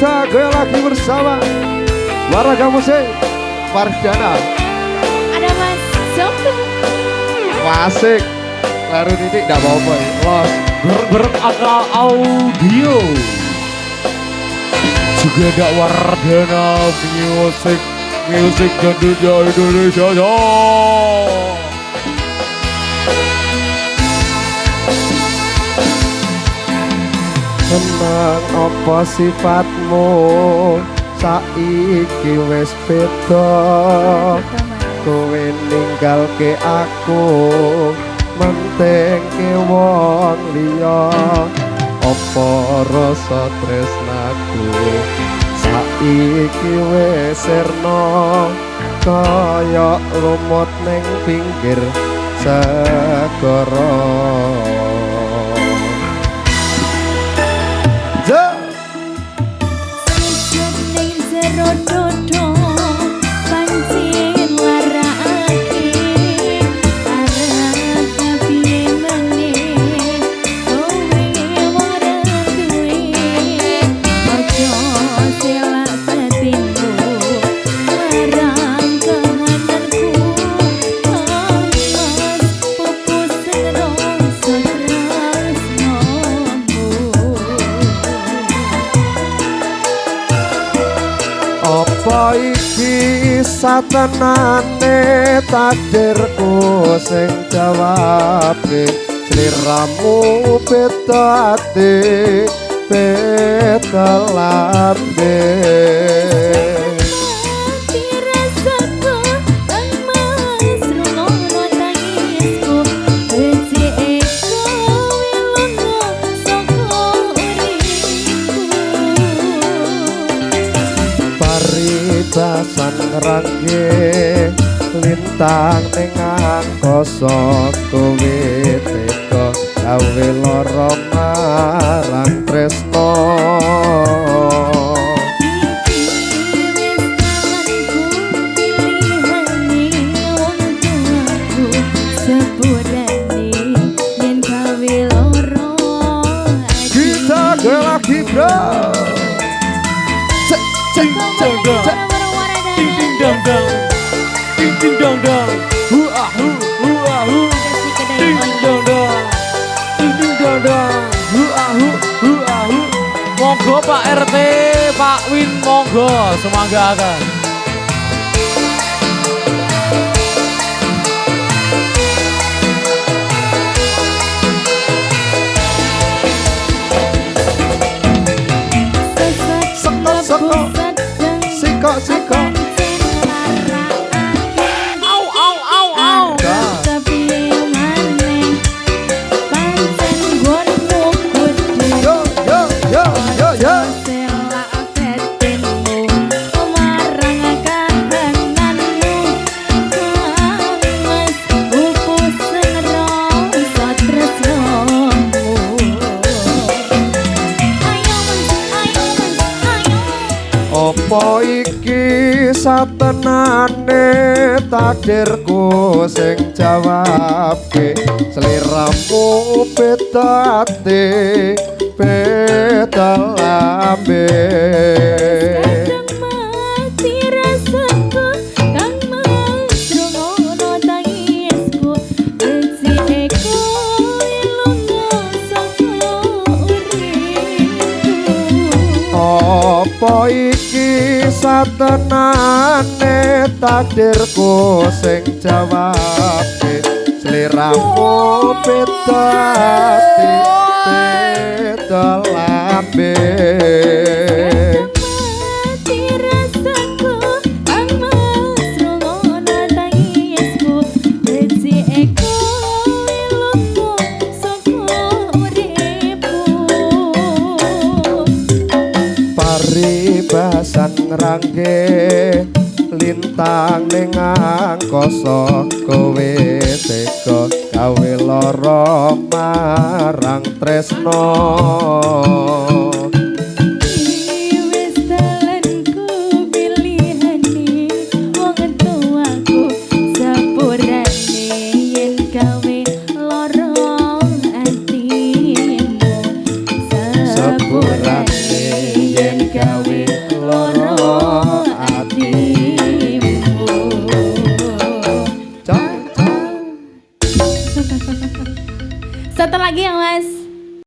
Kita goyang lagi bersama Warga Musik Pardana. Ada Mas Zombie. Wasik. Lalu ini gak apa-apa ya. Los. Bergerak akal audio. Juga ada Wardana Music. Musik tentunya Indonesia. Seneng apa sifatmu saiki wis beda, kowe ninggalke aku mentengke wong liya. Apa rasa tresnaku saiki wis sirna kaya lumut ning pinggir segara. Apa iki satenane takdirku sing jawabe, sliramu beda ati beda lambe. Basan ngerangge lintang ning angkasa, kowe teka gawe lara marang tresno. Kita lagi bro. Ding dong dong, ding ding dong dong, ding ding dong dong, hu ahu, ding dong dong, ding ding dong dong, hu ahu. Monggo Pak RT, Pak Win, monggo semanggakan. Siko apa iki satenane takdirku sing jawabke, sliramu beda ati beda lambe. Apa iki satenane takdirku sing jawabke, sliramu beda ati beda lambe. Basan ngerangge lintang ning angkasa, kowe tega gawe lara marang tresno. Sepurane yen gawe Satu lagi ya Mas.